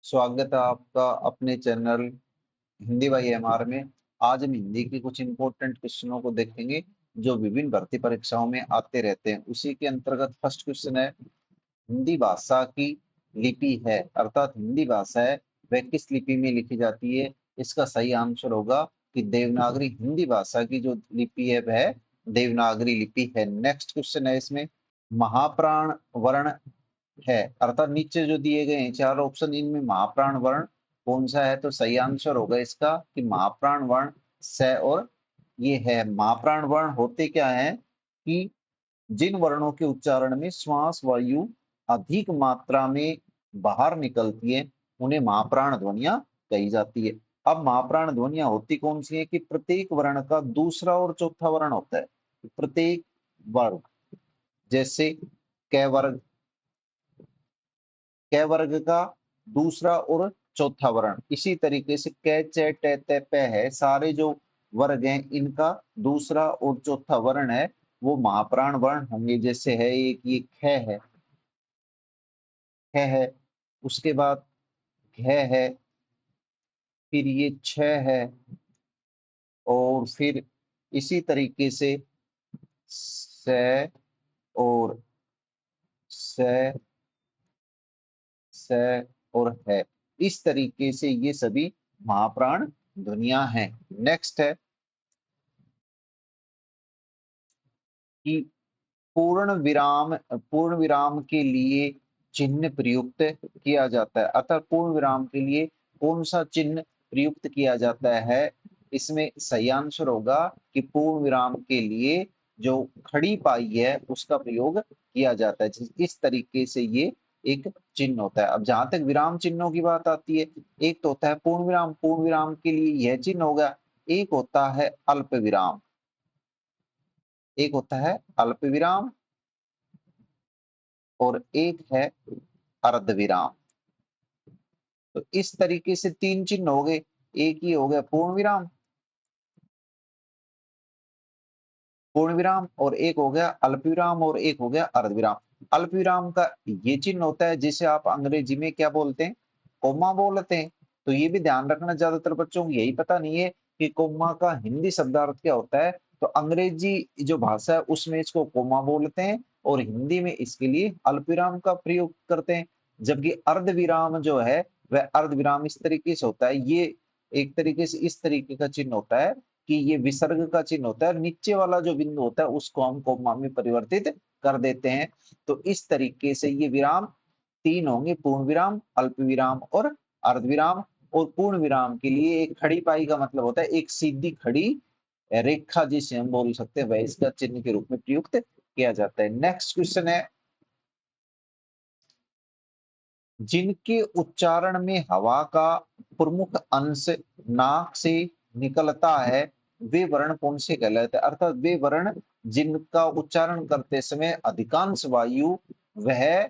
स्वागत है आपका अपने चैनल हिंदी बाई एमआर में। आज हम हिंदी के कुछ इंपॉर्टेंट क्वेश्चनों को देखेंगे जो विभिन्न भर्ती परीक्षाओं में आते रहते हैं। उसी के अंतर्गत फर्स्ट क्वेश्चन है, हिंदी भाषा की लिपि है, अर्थात हिंदी भाषा है वह किस लिपि में लिखी जाती है। इसका सही आंसर होगा कि देवनागरी। हिंदी भाषा की जो लिपि है वह देवनागरी लिपि है। नेक्स्ट क्वेश्चन है इसमें, महाप्राण वर्ण है, अर्थात नीचे जो दिए गए हैं चार ऑप्शन, इनमें महाप्राण वर्ण कौन सा है। तो सही आंसर होगा इसका कि महाप्राण वर्ण स और ये है। महाप्राण वर्ण होते क्या है कि जिन वर्णों के उच्चारण में श्वास वायु अधिक मात्रा में बाहर निकलती है उन्हें महाप्राण ध्वनियां कही जाती है। अब महाप्राण ध्वनियां होती कौन सी है कि प्रत्येक वर्ण का दूसरा और चौथा वर्ण होता है। प्रत्येक वर्ग, जैसे क वर्ग, क वर्ग का दूसरा और चौथा वर्ण, इसी तरीके से क च ट त प है, सारे जो वर्ग हैं इनका दूसरा और चौथा वर्ण है वो महाप्राण वर्ण होंगे। जैसे है एक ये ख है, ख है, उसके बाद घ है, फिर ये छ है, और फिर इसी तरीके से स और स, स और है। इस तरीके से ये सभी महाप्राण ध्वनियां हैं। नेक्स्ट है कि पूर्ण विराम के लिए चिन्ह प्रयुक्त किया जाता है, अतः पूर्ण विराम के लिए कौन सा चिन्ह प्रयुक्त किया जाता है। इसमें सही आंसर होगा कि पूर्ण विराम के लिए जो खड़ी पाई है उसका प्रयोग किया जाता है। इस तरीके से ये एक चिन्ह होता है। अब जहां तक विराम चिन्हों की बात आती है, एक तो होता है पूर्ण विराम, पूर्ण विराम के लिए यह चिन्ह होगा। एक होता है अल्प विराम, एक होता है अल्प विराम, और एक है अर्धविराम। तो इस तरीके से तीन चिन्ह हो गए। एक ये हो गया पूर्ण विराम, पूर्ण विराम, और एक हो गया अल्प विराम, और एक हो गया अर्धविराम। अल्प विराम का ये चिन्ह होता है जिसे आप अंग्रेजी में क्या बोलते हैं, कोमा बोलते हैं। तो ये भी ध्यान रखना, ज्यादातर बच्चों को यही पता नहीं है कि कोमा का हिंदी शब्दार्थ क्या होता है। तो अंग्रेजी जो भाषा है उसमें इसको कोमा बोलते हैं और हिंदी में इसके लिए अल्पविराम का प्रयोग करते हैं। जबकि अर्धविराम जो है वह अर्धविराम इस तरीके से होता है, ये एक तरीके से इस तरीके का चिन्ह होता है कि ये विसर्ग का चिन्ह होता है, नीचे वाला जो बिंदु होता है उसको हम कोमा में परिवर्तित कर देते हैं। तो इस तरीके से ये विराम तीन होंगे, पूर्ण विराम, अल्प विराम और अर्धविराम। और पूर्ण विराम के लिए एक खड़ी पाई का मतलब होता है एक सीधी खड़ी रेखा, जिसे हम बोल सकते हैं, वह इसका चिन्ह के रूप में प्रयुक्त किया जाता है। नेक्स्ट क्वेश्चन है, जिनके उच्चारण में हवा का प्रमुख अंश नाक से निकलता है वे वर्ण कौन से कहलाते हैं। अर्थात वे वर्ण जिनका उच्चारण करते समय अधिकांश वायु वह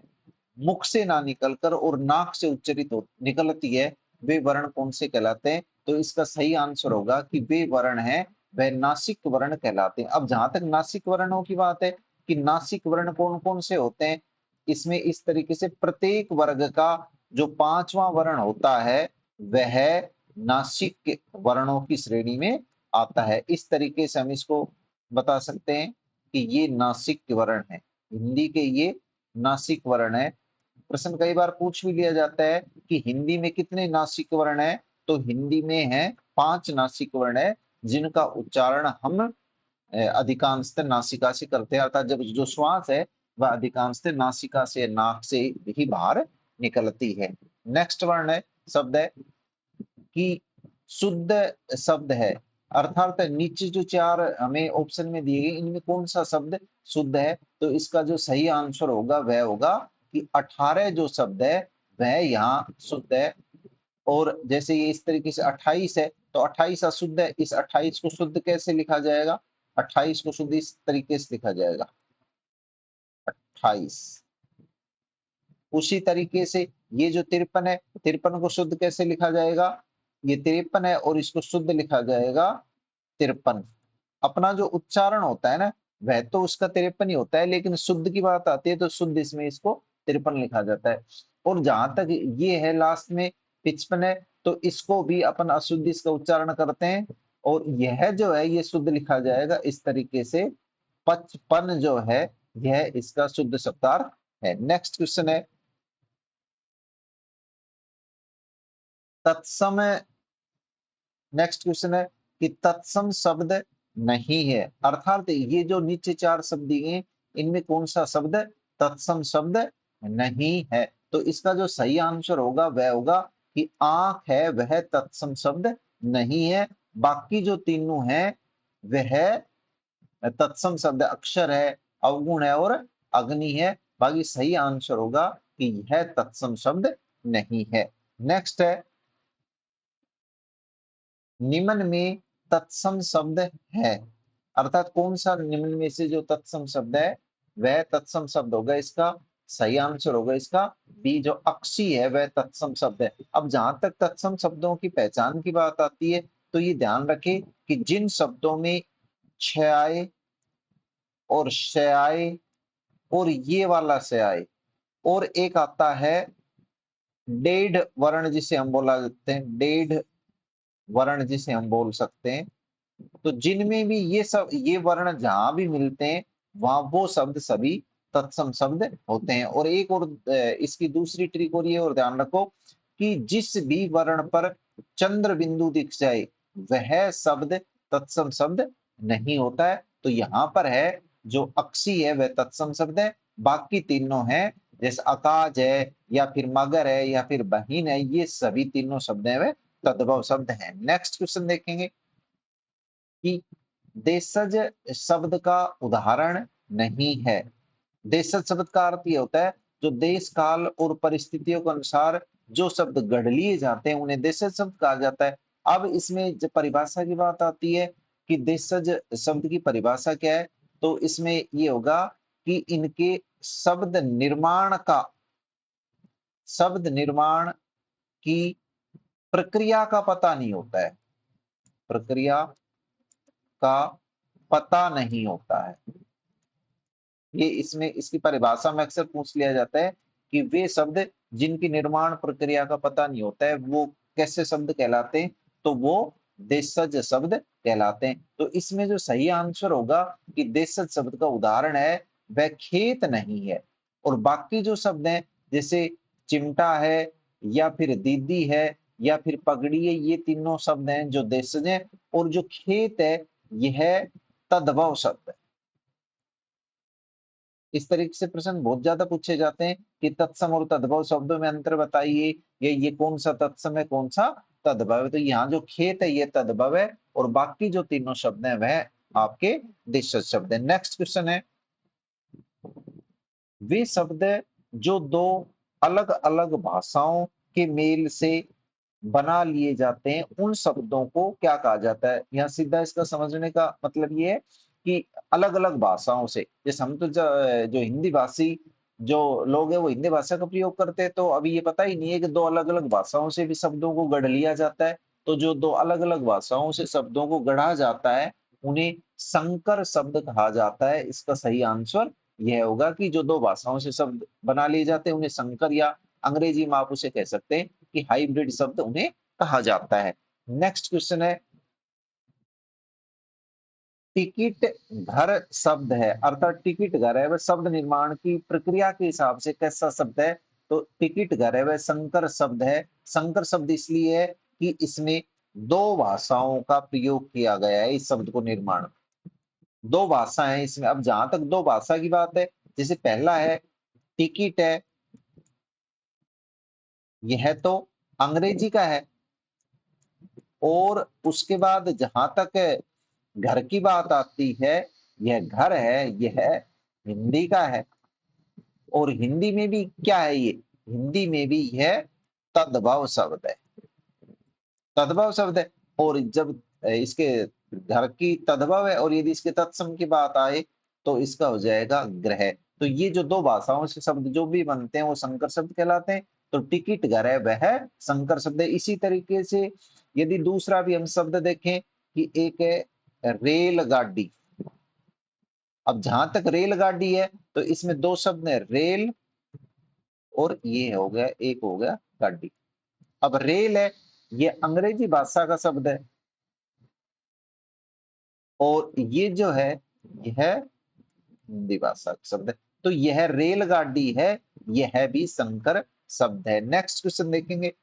मुख से ना निकलकर और नाक से उच्चरित हो निकलती है, वे वर्ण कौन से कहलाते हैं। तो इसका सही आंसर होगा कि वे वर्ण है वह नासिक वर्ण कहलाते हैं। अब जहां तक नासिक वर्णों की बात है कि नासिक वर्ण कौन कौन से होते हैं, इसमें इस तरीके से प्रत्येक वर्ग का जो पांचवा वर्ण होता है वह नासिक वर्णों की श्रेणी में आता है। इस तरीके से हम इसको बता सकते हैं कि ये नासिक वर्ण है, हिंदी के ये नासिक वर्ण है। प्रश्न कई बार पूछ भी लिया जाता है कि हिंदी में कितने नासिक वर्ण है। तो हिंदी में है 5 नासिक वर्ण है जिनका उच्चारण हम अधिकांशतः नासिका से करते हैं, अर्थात जब जो श्वास है वह अधिकांशतः नासिका से, नाक से ही बाहर निकलती है। नेक्स्ट वर्ण है, शब्द है कि शुद्ध शब्द है, अर्थात नीचे जो चार हमें ऑप्शन में दिए गए इनमें कौन सा शब्द शुद्ध है। तो इसका जो सही आंसर होगा वह होगा कि 18 जो शब्द है वह यहाँ शुद्ध है। और जैसे ये इस तरीके से 28 है तो 28 अशुद्ध है, इस 28 को शुद्ध कैसे लिखा जाएगा, 28 को शुद्ध इस तरीके से लिखा जाएगा 28। उसी तरीके से ये जो 53 है, 53 को शुद्ध कैसे लिखा जाएगा, ये 53 है और इसको शुद्ध लिखा जाएगा 53। अपना जो उच्चारण होता है ना वह तो उसका 53 ही होता है, लेकिन शुद्ध की बात आती है तो शुद्ध इसमें इसको 53 लिखा जाता है। और जहां तक ये है लास्ट में 55 है, तो इसको भी अपन अशुद्ध इसका उच्चारण करते हैं, और यह जो है ये शुद्ध लिखा जाएगा इस तरीके से। 55 जो है यह इसका शुद्ध शब्दार्थ है। नेक्स्ट क्वेश्चन है तत्सम। नेक्स्ट क्वेश्चन है कि तत्सम शब्द नहीं है, अर्थात ये जो नीचे चार शब्द दिए इनमें कौन सा शब्द तत्सम शब्द नहीं है। तो इसका जो सही आंसर होगा वह होगा कि आंख है वह तत्सम शब्द नहीं है। बाकी जो तीनों हैं वह तत्सम शब्द अक्षर है, अवगुण है और अग्नि है। बाकी सही आंसर होगा कि यह तत्सम शब्द नहीं है। नेक्स्ट है निम्न में तत्सम शब्द है, अर्थात कौन सा निम्न में से जो तत्सम शब्द है वह तत्सम शब्द होगा। इसका सही आंसर होगा इसका बी, जो अक्षी है वह तत्सम शब्द है। अब जहां तक तत्सम शब्दों की पहचान की बात आती है तो ये ध्यान रखें कि जिन शब्दों में क्षय और शय और ये वाला शय और एक आता है डेढ़ वर्ण जिसे हम बोला जाते हैं, डेढ़ वर्ण जिसे हम बोल सकते हैं, तो जिनमें भी ये सब ये वर्ण जहां भी मिलते हैं वहां वो शब्द सभी तत्सम शब्द होते हैं। और एक और इसकी दूसरी ट्रिक और ये और ध्यान रखो कि जिस भी वर्ण पर चंद्र बिंदु दिख जाए वह शब्द तत्सम शब्द नहीं होता है। तो यहाँ पर है जो अक्षी है वह तत्सम शब्द है, बाकी तीनों है जैसे अकाज है या फिर मगर है या फिर बहिन है, ये सभी तीनों शब्द है वह तद्भव शब्द है। नेक्स्ट क्वेश्चन देखेंगे कि देशज शब्द का उदाहरण नहीं है। देशज शब्द का अर्थ ये होता है जो देश काल और परिस्थितियों के अनुसार जो शब्द गढ़ लिए जाते हैं उन्हें देशज शब्द कहा जाता है। अब इसमें जब परिभाषा की बात आती है कि देशज शब्द की परिभाषा क्या है, तो इसमें ये होगा कि इनके शब्द निर्माण की प्रक्रिया का पता नहीं होता है, प्रक्रिया का पता नहीं होता है। ये इसमें इसकी परिभाषा में अक्सर पूछ लिया जाता है कि वे शब्द जिनकी निर्माण प्रक्रिया का पता नहीं होता है वो कैसे शब्द कहलाते हैं, तो वो देशज शब्द कहलाते हैं। तो इसमें जो सही आंसर होगा कि देशज शब्द का उदाहरण है वह खेत नहीं है, और बाकी जो शब्द हैं जैसे चिमटा है या फिर दीदी है या फिर पगड़ी है, ये तीनों शब्द हैं जो देशज हैं, और जो खेत है यह तद्भव शब्द है। इस तरीके से प्रश्न बहुत ज्यादा पूछे जाते हैं कि तत्सम और तद्भव शब्दों में अंतर बताइए, ये कौन सा तत्सम है कौन सा तद्भव है। तो यहाँ जो खेत है ये तद्भव है और बाकी जो तीनों शब्द हैं वह आपके देशज शब्द है। नेक्स्ट क्वेश्चन है वे शब्द जो दो अलग अलग भाषाओं के मेल से बना लिए जाते हैं उन शब्दों को क्या कहा जाता है। यहाँ सीधा इसका समझने का मतलब ये है कि अलग अलग भाषाओं से, जैसे हम तो जो हिंदी भाषी जो लोग हैं वो हिंदी भाषा का प्रयोग करते हैं, तो अभी ये पता ही नहीं है कि दो अलग अलग भाषाओं से भी शब्दों को गढ़ लिया जाता है। तो जो दो अलग अलग भाषाओं से शब्दों को गढ़ा जाता है उन्हें संकर शब्द कहा जाता है। इसका सही आंसर यह होगा कि जो दो भाषाओं से शब्द बना लिए जाते हैं उन्हें संकर, या अंग्रेजी में आप उसे कह सकते हैं कि हाइब्रिड शब्द उन्हें कहा जाता है। नेक्स्ट क्वेश्चन है टिकट घर शब्द है, अर्थात टिकट घर है वह शब्द निर्माण की प्रक्रिया के हिसाब से कैसा शब्द है। तो टिकट घर है वह संकर शब्द है। संकर शब्द इसलिए है कि इसमें दो भाषाओं का प्रयोग किया गया है इस शब्द को निर्माण, दो भाषा है इसमें। अब जहां तक दो भाषा की बात है, जैसे पहला है टिकट है, यह तो अंग्रेजी का है, और उसके बाद जहां तक घर की बात आती है, यह घर है यह हिंदी का है, और हिंदी में भी क्या है ये, हिंदी में भी यह तद्भव शब्द है, तद्भव शब्द है। और जब इसके घर की तद्भव है और यदि इसके तत्सम की बात आए तो इसका हो जाएगा ग्रह। तो ये जो दो भाषाओं से शब्द जो भी बनते हैं वो संकर शब्द कहलाते हैं। तो टिकट घर है वह संकर शब्द है। इसी तरीके से यदि दूसरा भी हम शब्द देखें कि एक है रेलगाड़ी। अब जहां तक रेलगाड़ी है तो इसमें दो शब्द है रेल और ये हो गया, एक हो गया गाड़ी। अब रेल है, ये अंग्रेजी भाषा का शब्द है, और ये जो है यह हिंदी भाषा का शब्द है। तो यह रेलगाड़ी है, यह भी संकर शब्द है। नेक्स्ट क्वेश्चन देखेंगे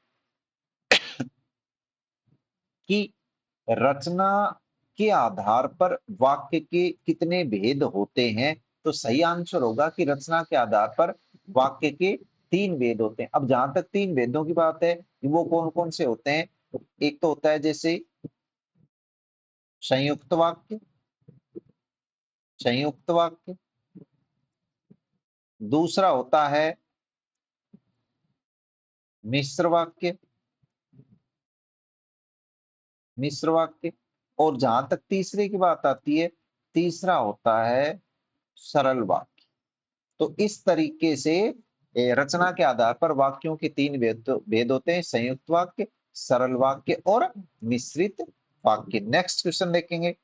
कि रचना के आधार पर वाक्य के कितने भेद होते हैं। तो सही आंसर होगा कि रचना के आधार पर वाक्य के 3 भेद होते हैं। अब जहां तक 3 भेदों की बात है, वो कौन कौन से होते हैं? एक तो होता है जैसे संयुक्त वाक्य, संयुक्त वाक्य। दूसरा होता है मिश्र वाक्य, मिश्र वाक्य। और जहां तक तीसरे की बात आती है, तीसरा होता है सरल वाक्य। तो इस तरीके से रचना के आधार पर वाक्यों के 3 भेद होते हैं, संयुक्त वाक्य, सरल वाक्य और मिश्रित वाक्य। नेक्स्ट क्वेश्चन देखेंगे,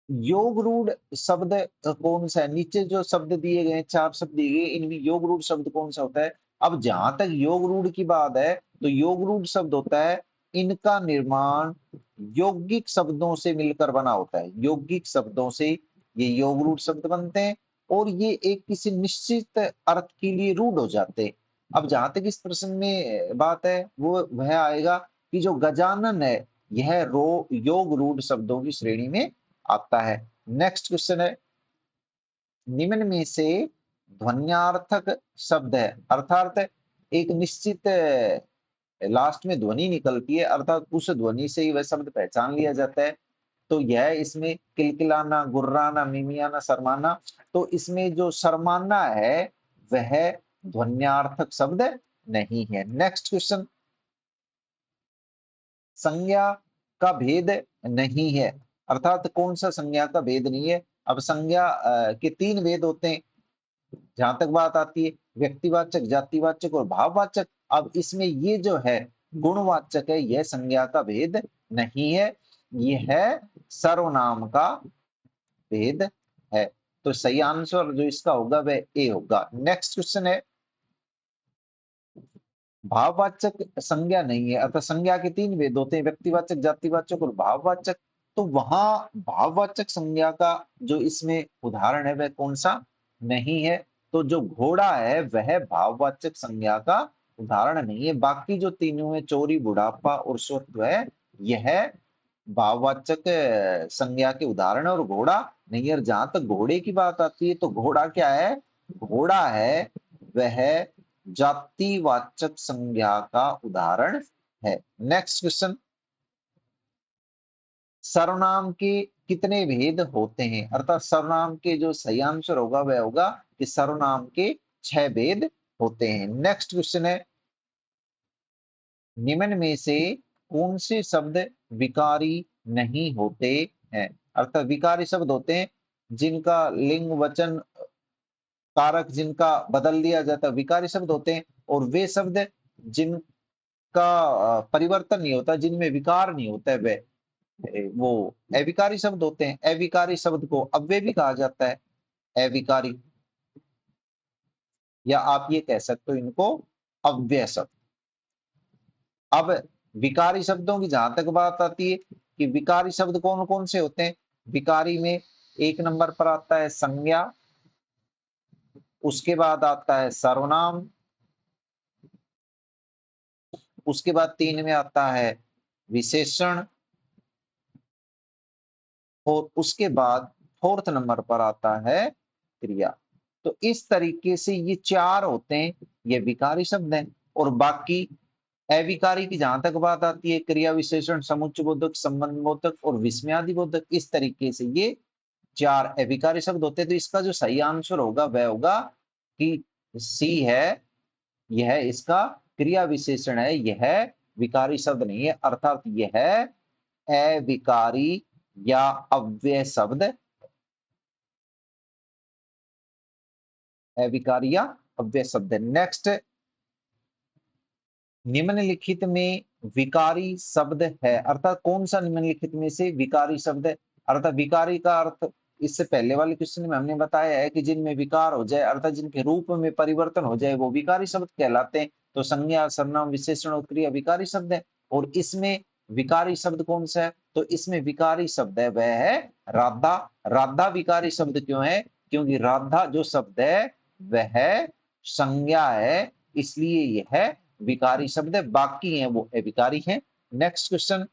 योग रूढ़ शब्द कौन सा है? नीचे जो शब्द दिए गए, 4 शब्द दिए गए, इनमें योग रूढ़ शब्द कौन सा होता है? अब जहां तक योग रूढ़ की बात है, तो योग रूढ़ शब्द होता है, इनका निर्माण यौगिक शब्दों से मिलकर बना होता है। यौगिक शब्दों से ये योग रूढ़ शब्द बनते हैं, और ये एक किसी निश्चित अर्थ के लिए रूढ़ हो जाते हैं। अब जहां तक इस प्रश्न में बात है, वो वह आएगा कि जो गजानन है, यह योग रूढ़ शब्दों की श्रेणी में आता है। नेक्स्ट क्वेश्चन है, निम्न में से ध्वन्यार्थक शब्द है, अर्थात एक निश्चित लास्ट में ध्वनि निकलती है, अर्थात उस ध्वनि से ही वह शब्द पहचान लिया जाता है। तो यह इसमें किलकिलाना, गुर्राना, मिमियाना, शर्माना। तो इसमें जो शर्माना है वह ध्वन्यार्थक शब्द नहीं है। नेक्स्ट क्वेश्चन, संज्ञा का भेद नहीं है, अर्थात कौन सा संज्ञा का भेद नहीं है? अब संज्ञा के 3 भेद होते हैं, जहां तक बात आती है व्यक्तिवाचक, जातिवाचक और भाववाचक। अब इसमें ये जो है गुणवाचक है, यह संज्ञा का भेद नहीं है, यह सर्वनाम का भेद है। तो सही आंसर जो इसका होगा वह ए होगा। नेक्स्ट क्वेश्चन है, भाववाचक संज्ञा नहीं है, अर्थात संज्ञा के 3 भेद होते हैं, व्यक्तिवाचक, जातिवाचक और भाववाचक। तो वहां भाववाचक संज्ञा का जो इसमें उदाहरण है वह कौन सा? नहीं है। तो जो घोड़ा है वह भाववाचक संज्ञा का उदाहरण नहीं है। बाकी जो तीनों है, चोरी, बुढ़ापा और स्वत्व है, यह भाववाचक संज्ञा के उदाहरण है, और घोड़ा नहीं है। और जहां तक घोड़े की बात आती है, तो घोड़ा क्या है? घोड़ा है वह जातिवाचक संज्ञा का उदाहरण है। नेक्स्ट क्वेश्चन, सर्वनाम के कितने भेद होते हैं? अर्थात सर्वनाम के जो सही आंसर होगा वह होगा कि सर्वनाम के 6 भेद होते हैं। नेक्स्ट क्वेश्चन है, निम्न में से कौन से शब्द विकारी नहीं होते हैं? अर्थात विकारी शब्द होते हैं जिनका लिंग, वचन, कारक जिनका बदल दिया जाता है, विकारी शब्द होते हैं। और वे शब्द जिनका परिवर्तन नहीं होता, जिनमें विकार नहीं होता है, वे वो अविकारी शब्द होते हैं। अविकारी शब्द को अव्यय भी कहा जाता है, अविकारी, या आप ये कह सकते हो इनको अव्यय शब्द। अब विकारी शब्दों की जहां तक बात आती है कि विकारी शब्द कौन कौन से होते हैं, विकारी में 1 नंबर पर आता है संज्ञा, उसके बाद आता है सर्वनाम, उसके बाद 3 में आता है विशेषण, और उसके बाद 4th नंबर पर आता है क्रिया। तो इस तरीके से ये 4 होते हैं, ये विकारी शब्द हैं। और बाकी अविकारी की जहां तक बात आती है, क्रिया, विशेषण, समुच्चय बोधक, संबंध बोधक और विस्मयादि बोधक, इस तरीके से ये 4 अविकारी शब्द होते हैं। तो इसका जो सही आंसर होगा वह होगा कि सी है, यह इसका क्रिया विशेषण है, यह विकारी शब्द नहीं है, अर्थात यह अविकारी या अव्यय शब्द, अविकारी या अव्यय शब्द है। नेक्स्ट, निम्नलिखित में विकारी शब्द है, अर्थात कौन सा निम्नलिखित में से विकारी शब्द है? अर्थात विकारी का अर्थ इससे पहले वाले क्वेश्चन में हमने बताया है कि जिनमें विकार हो जाए अर्थात जिनके रूप में परिवर्तन हो जाए वो विकारी शब्द कहलाते हैं। तो संज्ञा, सर्वनाम, विशेषण और क्रिया विकारी शब्द है। और इसमें विकारी शब्द कौन सा है? तो इसमें विकारी शब्द है वह है राधा। राधा विकारी शब्द क्यों है? क्योंकि राधा जो शब्द है वह संज्ञा है, इसलिए यह विकारी शब्द है। बाकी है वो अविकारी है। नेक्स्ट क्वेश्चन,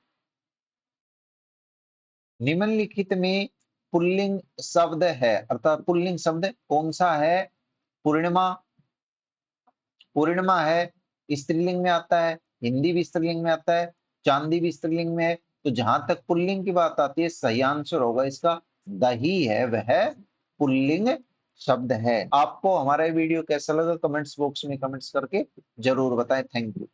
निम्नलिखित में पुल्लिंग शब्द है अर्थात पुल्लिंग शब्द कौन सा है? पूर्णिमा, पूर्णिमा है, स्त्रीलिंग में आता है, हिंदी भी स्त्रीलिंग में आता है, चांदी भी स्त्रीलिंग में है। तो जहां तक पुल्लिंग की बात आती है सही आंसर होगा इसका दही है, वह पुल्लिंग शब्द है। आपको हमारा वीडियो कैसा लगा कमेंट्स बॉक्स में कमेंट्स करके जरूर बताएं। Thank you.